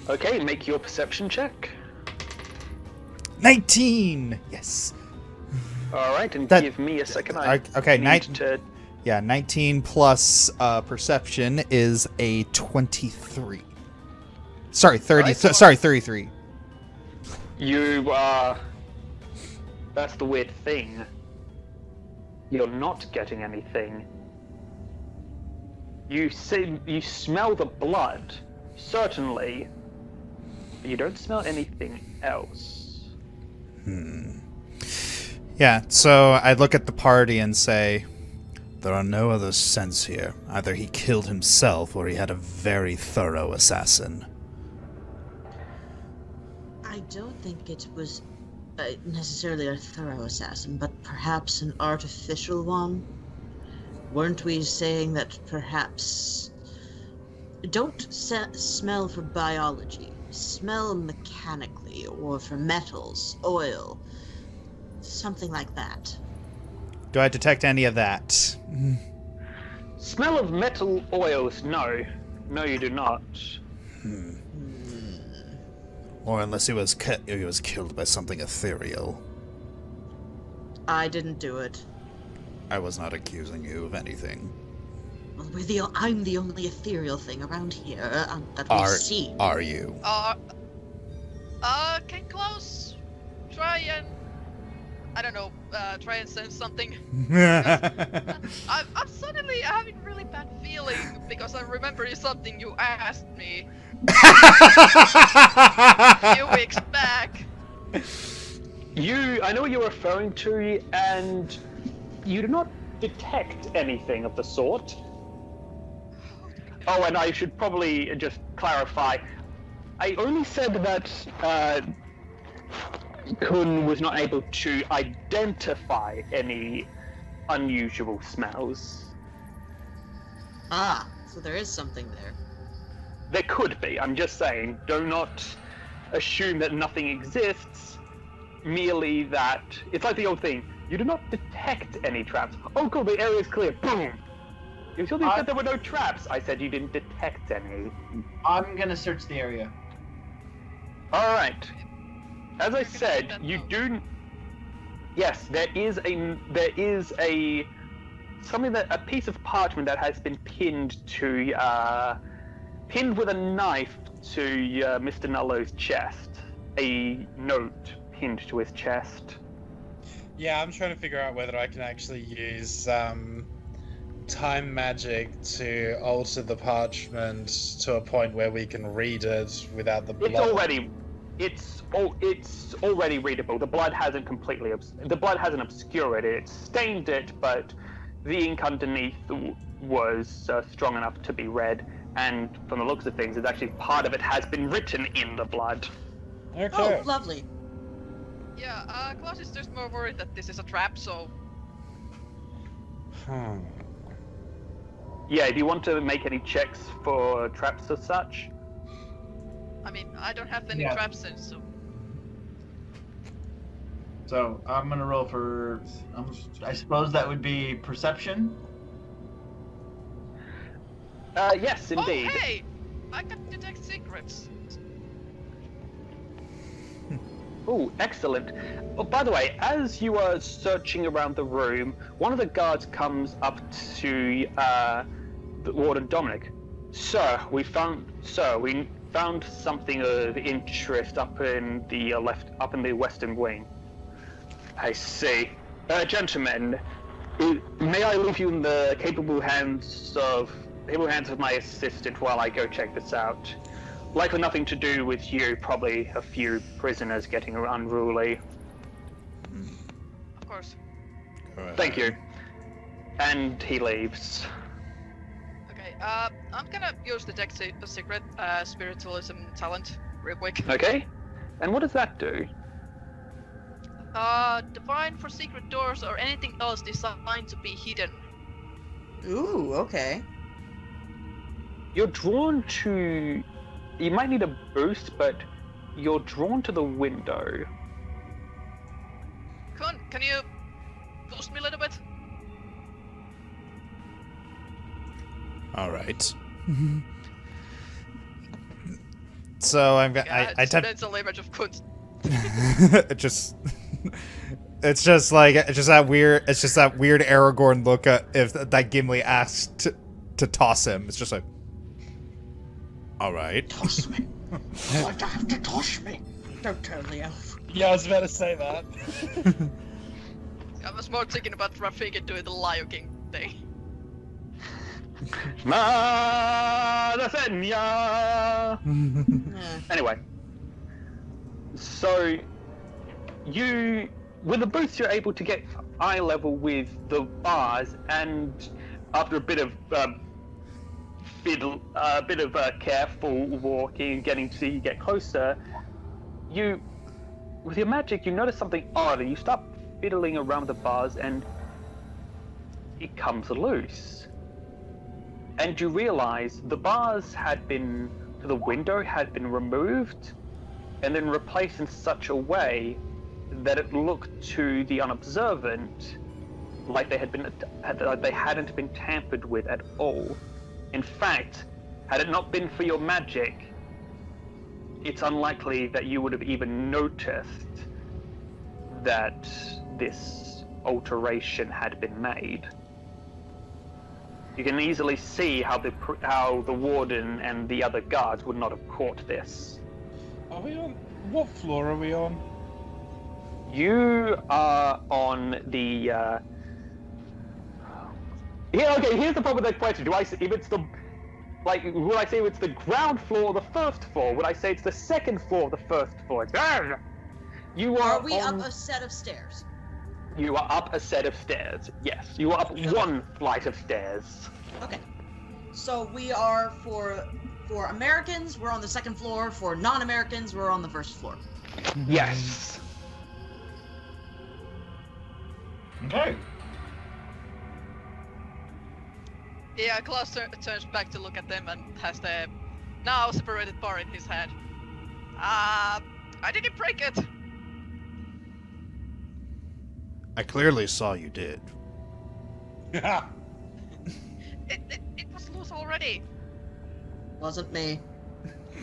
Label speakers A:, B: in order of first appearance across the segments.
A: Okay, make your perception check.
B: 19! Yes.
A: Alright, and give me a second.
B: Okay, 19 plus perception is a 23. Sorry, 30.
A: Right,
B: Sorry, 33.
A: You, that's the weird thing. You're not getting anything. You smell the blood, certainly, but you don't smell anything else.
B: Yeah, so I look at the party and say, there are no other scents here. Either he killed himself or he had a very thorough assassin.
C: I don't think it was necessarily a thorough assassin, but perhaps an artificial one. Weren't we saying that perhaps... Don't smell for biology. Smell mechanically, or for metals, oil, something like that.
B: Do I detect any of that?
A: Smell of metal oils, no. No, you do not.
B: Or unless he was killed by something ethereal.
C: I didn't do it.
B: I was not accusing you of anything.
C: Well, I'm the only ethereal thing around here that we've seen.
B: Are you?
D: Can Claus try and... I don't know, try and sense something? I'm suddenly having a really bad feeling because I'm remembering something you asked me a few weeks back.
A: I know what you're referring to, and you do not detect anything of the sort. Oh, and I should probably just clarify. I only said that Kun was not able to identify any unusual smells.
C: Ah, so there is something there.
A: There could be. I'm just saying, do not assume that nothing exists, merely that... It's like the old thing, you do not detect any traps. Oh cool, the area is clear. Boom! You still said there were no traps. I said you didn't detect any.
E: I'm gonna search the area.
A: Alright. As I said, you do... Yes, there is a piece of parchment that has been pinned with a knife to Mr. Nullo's chest. A note pinned to his chest.
F: Yeah, I'm trying to figure out whether I can actually use time magic to alter the parchment to a point where we can read it without the blood.
A: It's already readable. The blood hasn't obscured it. It stained it, but the ink underneath was strong enough to be read. And from the looks of things, it's actually part of it has been written in the blood.
F: Okay.
C: Oh, lovely.
D: Yeah, Claus is just more worried that this is a trap, so...
A: Yeah, do you want to make any checks for traps or such?
D: I mean, I don't have any trap sense, so...
E: So, I'm gonna roll for... I suppose that would be perception?
A: Yes, indeed.
D: Oh, hey! I can detect secrets.
A: Oh, excellent. Oh, by the way, as you are searching around the room, one of the guards comes up to the Warden Dominic. Sir, we found something of interest up in the western wing. I see. Gentlemen, may I leave you in the capable hands of my assistant while I go check this out? Likely nothing to do with you, probably a few prisoners getting unruly.
D: Of course.
A: Thank you. And he leaves.
D: Okay, I'm gonna use detect secret spiritualism talent real quick.
A: Okay. And what does that do?
D: Divine for secret doors or anything else designed to be hidden.
C: Ooh, okay.
A: You're drawn to... You might need a boost, but you're drawn to the window.
D: Kun, can you boost me a little bit?
B: All right. So I'm gonna. I
D: so
B: tend.
D: that's a image of Kun.
B: It just. It's just that weird Aragorn look if that Gimli asked to toss him. It's just like, all right.
C: Toss me. Why'd you have to toss me? Don't tell the elf.
F: Yeah, I was about to say that.
D: I was more thinking about Rafiki doing the Lion King thing.
A: Anyway, so with the boost, you're able to get eye level with the bars, and after a bit of careful walking and getting to see you get closer, with your magic, you notice something odd, and you start fiddling around the bars, and it comes loose. And you realize the bars to the window had been removed and then replaced in such a way that it looked to the unobservant like they hadn't been tampered with at all. In fact, had it not been for your magic, it's unlikely that you would have even noticed that this alteration had been made. You can easily see how the warden and the other guards would not have caught this.
F: Are we on? What floor are we on?
A: You are on the. Yeah. Okay. Here's the problem with that question. Would I say if it's the ground floor or the first floor? Would I say it's the second floor or the first floor? You are.
C: Are we up a set of stairs?
A: You are up a set of stairs. Yes, you are up one flight of stairs.
C: Okay. So we are for Americans, we're on the second floor. For non-Americans, we're on the first floor.
A: Yes.
E: Okay.
D: Yeah, Claus turns back to look at them and has the now separated bar in his hand. I didn't break it.
B: I clearly saw you did.
D: It was loose already.
C: Wasn't me.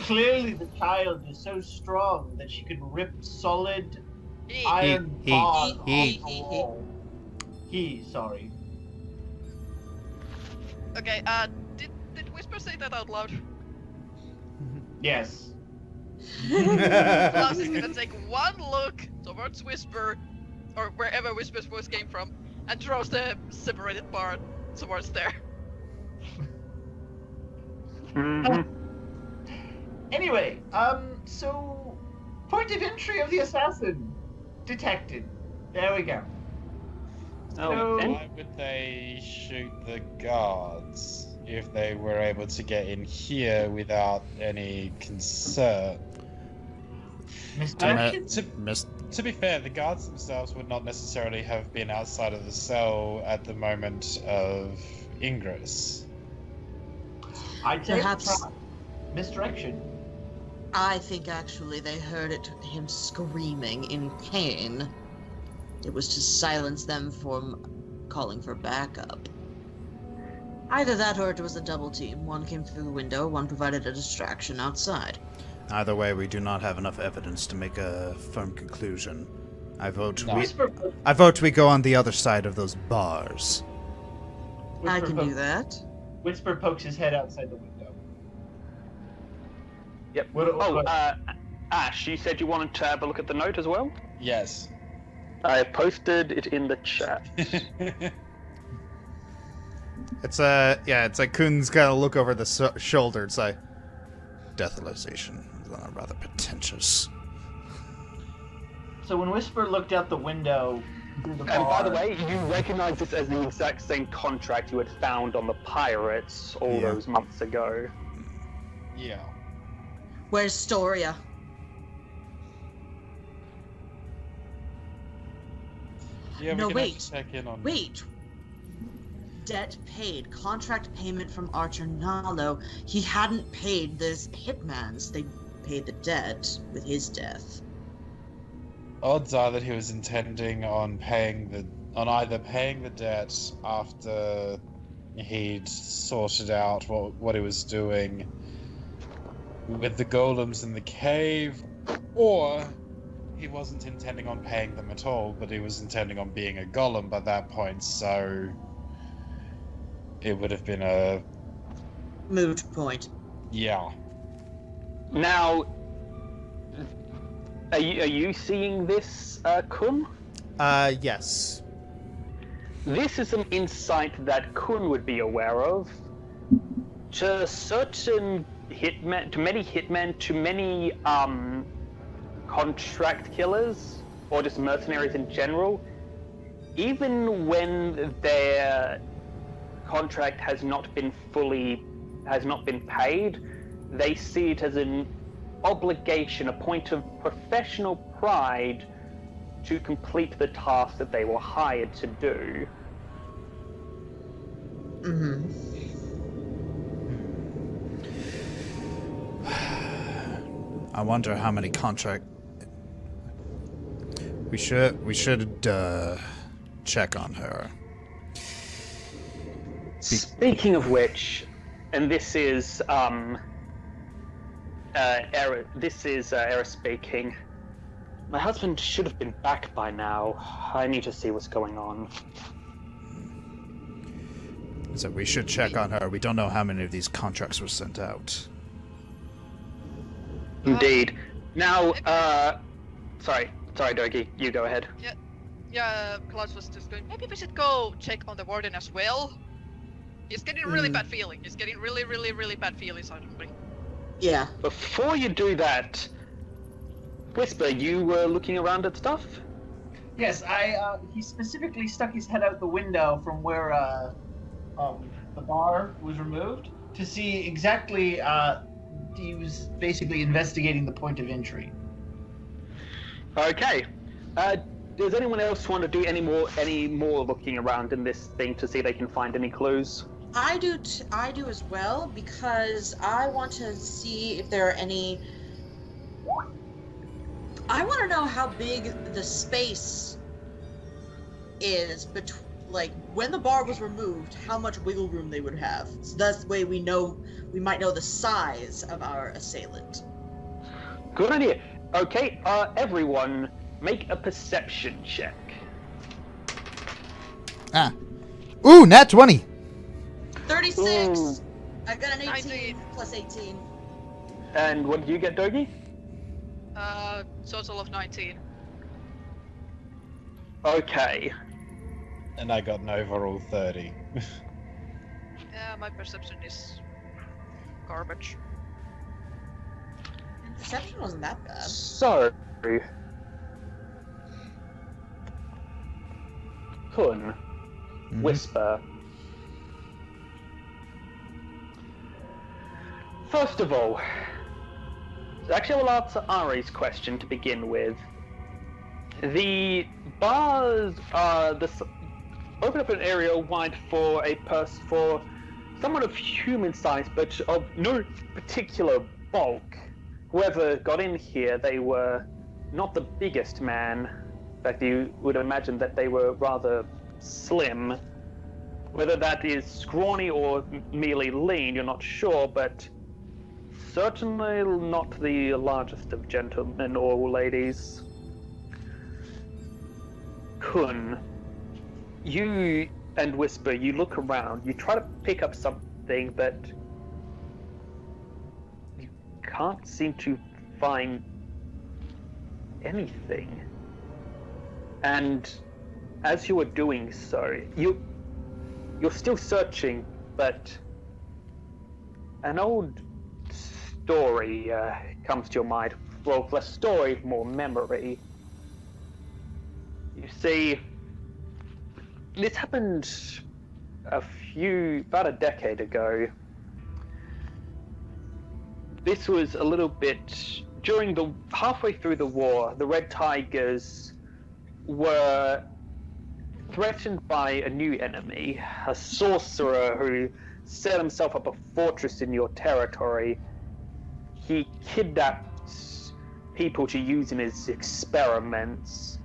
E: Clearly, the child is so strong that she could rip solid
D: He.
E: iron bars off
C: he.
E: the wall. Sorry.
D: Okay, did Whisper say that out loud?
E: Yes.
D: Claus is gonna take one look towards Whisper, or wherever Whisper's voice came from, and throws the separated bar towards there.
A: Mm-hmm.
E: Anyway, so point of entry of the assassin detected. There we go.
A: Oh, and
F: Why would they shoot the guards if they were able to get in here without any concern?
E: Misdirection?
F: To be fair, the guards themselves would not necessarily have been outside of the cell at the moment of ingress.
E: I'd say
C: Perhaps-
E: misdirection.
C: I think actually they heard him screaming in pain. It was to silence them from calling for backup. Either that or it was a double team. One came through the window, one provided a distraction outside.
B: Either way, we do not have enough evidence to make a firm conclusion. I vote
F: No.
B: we go on the other side of those bars.
C: I can do that.
E: Whisper pokes his head outside the window.
A: Yep.
E: What-
A: Ash, you said you wanted to have a look at the note as well?
F: Yes.
A: I posted it in the chat.
B: It's like Kun's gonna look over the shoulder and say, "Deathalization, rather pretentious."
E: So when Whisper looked out the window through the bar...
A: And by the way, you recognize this as the exact same contract you had found on the pirates all those months ago.
F: Yeah.
C: Where's Storia?
F: Yeah,
C: No,
F: we can
C: wait.
F: actually check in on.
C: Wait. Debt paid. Contract payment from Archer Nalo. He hadn't paid this hitman's. They paid the debt with his death.
F: Odds are that he was intending on either paying the debt after he'd sorted out what he was doing with the golems in the cave, or he wasn't intending on paying them at all, but he was intending on being a golem by that point, so it would have been a...
C: Moot point.
F: Yeah.
A: Now, are you seeing this, Kun?
B: Yes.
A: This is an insight that Kun would be aware of. To certain hitmen, to many contract killers, or just mercenaries in general, even when their contract has not been paid, they see it as an obligation, a point of professional pride to complete the task that they were hired to do.
B: I wonder how many contract. We should check on her.
A: Speaking of which, and this is Era speaking. My husband should have been back by now. I need to see what's going on.
B: So we should check on her. We don't know how many of these contracts were sent out.
A: Indeed. Now, sorry, Dogi, you go ahead.
D: Yeah, Claus was just going, maybe we should go check on the warden as well. He's getting really bad feeling. He's getting really, really, really bad feelings on me.
C: Yeah.
A: Before you do that, Whisper, you were looking around at stuff?
E: Yes, he specifically stuck his head out the window from where the bar was removed to see exactly. He was basically investigating the point of entry.
A: Okay. Does anyone else want to do any more looking around in this thing to see if they can find any clues?
C: I do as well, because I want to see if there are any... I want to know how big the space is between, like, when the bar was removed, how much wiggle room they would have. So that's the way we might know the size of our assailant.
A: Good idea. Okay, everyone, make a perception check.
B: Ooh, nat 20!
C: 36!
A: Ooh.
C: I got an 18
D: 19.
C: plus 18.
A: And what did you get, Dogi?
D: Total of 19.
A: Okay.
F: And I got an overall 30.
D: Yeah, my perception is garbage.
C: And perception wasn't that bad.
A: So, Kun, Whisper. First of all, actually I will answer Ari's question to begin with. The bars open up an area wide for for someone of human size, but of no particular bulk. Whoever got in here, they were not the biggest man. In fact, you would imagine that they were rather slim. Whether that is scrawny or merely lean, you're not sure, but certainly not the largest of gentlemen or ladies. Kun, you and Whisper, you look around, you try to pick up something, but you can't seem to find anything. And as you are doing so, you're still searching, but an old story comes to your mind. Well, less story, more memory. You see, this happened about a decade ago. This was a little bit during halfway through the war. The Red Tigers were threatened by a new enemy, a sorcerer who set himself up a fortress in your territory. He kidnapped people to use in his experiments.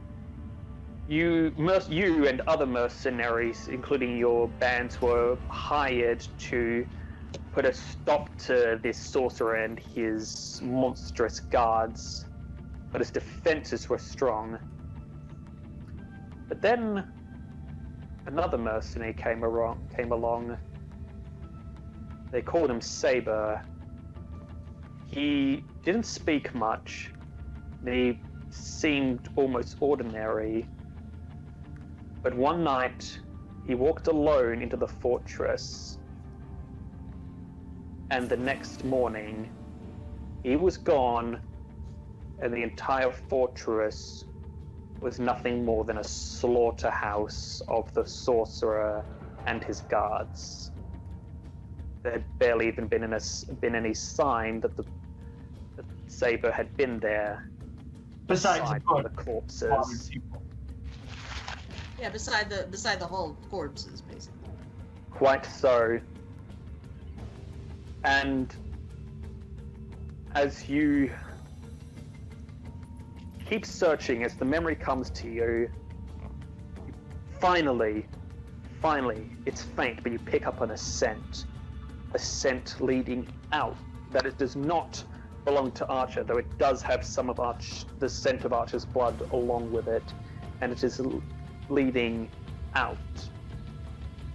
A: You and other mercenaries, including your bands, were hired to put a stop to this sorcerer and his monstrous guards, but his defenses were strong. But then another mercenary came along. They called him Sabre. He didn't speak much. He seemed almost ordinary. But one night, he walked alone into the fortress. And the next morning, he was gone, and the entire fortress was nothing more than a slaughterhouse of the sorcerer and his guards. There had barely even been any sign that Sabre had been there.
E: Besides
A: the corpses.
C: Yeah, beside the whole corpses, basically.
A: Quite so. And as you keep searching, as the memory comes to you, finally, it's faint, but you pick up on a scent leading out. That it does not belong to Archer, though it does have some of the scent of Archer's blood along with it, and it is leading out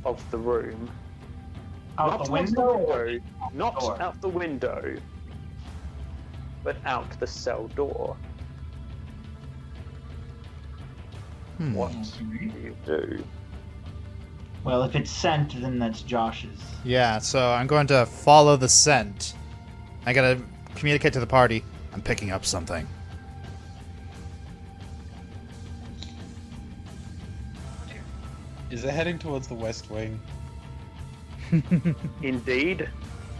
A: of the room.
E: Out the window?
A: Not out the window, but out the cell door. What do you do?
E: Well, if it's scent, then that's Josh's.
B: Yeah, so I'm going to follow the scent. I gotta communicate to the party. I'm picking up something.
F: Is it heading towards the west wing?
A: Indeed,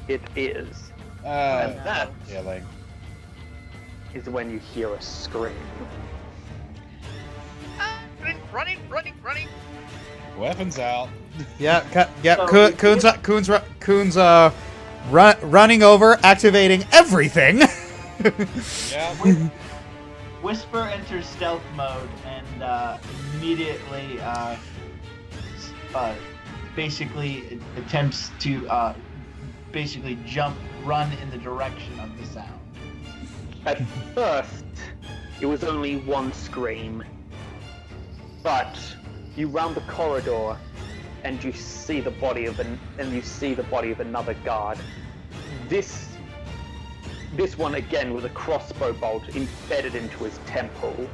A: it is. And that
F: Yelling.
A: is when you hear a scream.
D: Running.
F: Weapons out.
B: Yeah,
E: So-
B: Coon's running over, activating everything.
F: Yeah.
E: Whisper enters stealth mode and immediately basically attempts to basically run in the direction of the sound.
A: At first, it was only one scream, but you round the corridor and you see the body of another guard. This one again with a crossbow bolt embedded into his temple.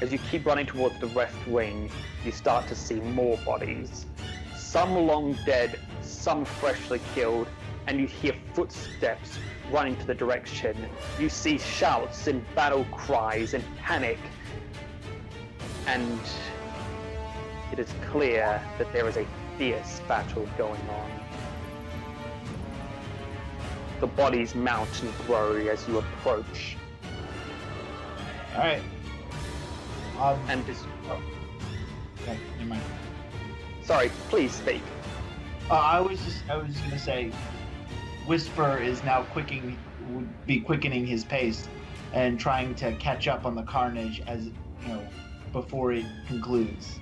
A: As you keep running towards the left wing, you start to see more bodies. Some long dead, some freshly killed, and you hear footsteps running to the direction. You see shouts and battle cries and panic. And it is clear that there is a fierce battle going on. The bodies mount and grow as you approach.
E: Alright.
A: And this...
E: Okay, never mind.
A: Sorry, please speak.
E: I was gonna say, Whisper is now would be quickening his pace and trying to catch up on the carnage before it concludes.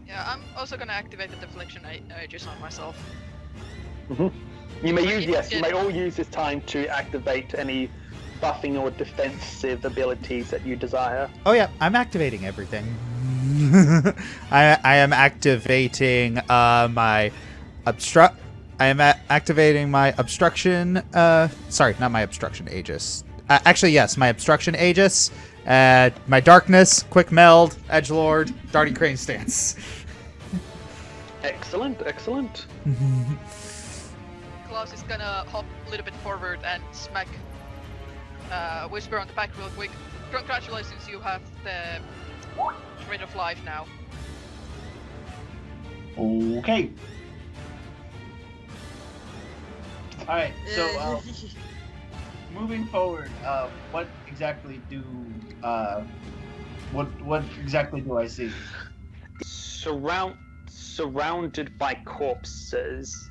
D: Yeah, I'm also gonna activate the deflection just on myself.
A: You may all use this time to activate any buffing or defensive abilities that you desire.
B: Oh yeah, I'm activating everything. I am activating my I am activating my obstruction. Sorry, not my obstruction Aegis. Actually, yes, my obstruction Aegis. My darkness, quick meld, edgelord, darting crane stance.
A: Excellent, excellent.
D: Claus is gonna hop a little bit forward and smack Whisper on the back real quick. Congratulations, you have the Ring of Life now.
E: Okay. Alright, so moving forward, what exactly do what exactly do I see?
A: Surrounded by corpses,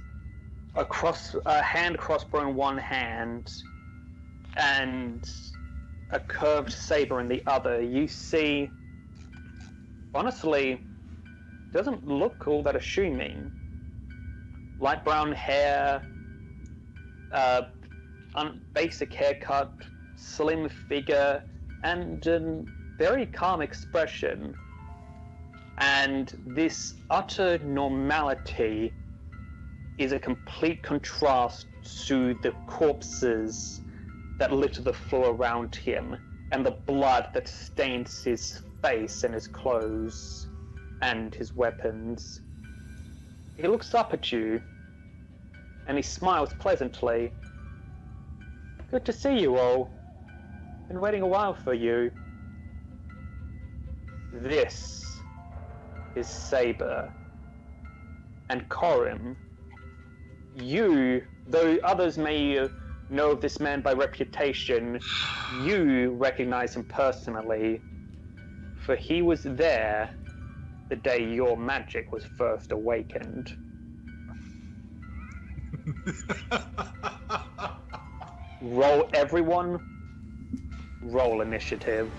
A: a hand crossbow in one hand, and a curved saber in the other. You see, honestly, doesn't look all that assuming. Light brown hair, basic haircut, slim figure, and very calm expression. And this utter normality is a complete contrast to the corpses that litter the floor around him, and the blood that stains his face and his clothes and his weapons. He looks up at you, and he smiles pleasantly. Good to see you all. Been waiting a while for you. This is Sabre. And Korim, you, though others may know of this man by reputation, you recognize him personally, for he was there the day your magic was first awakened. Roll, everyone, roll initiative.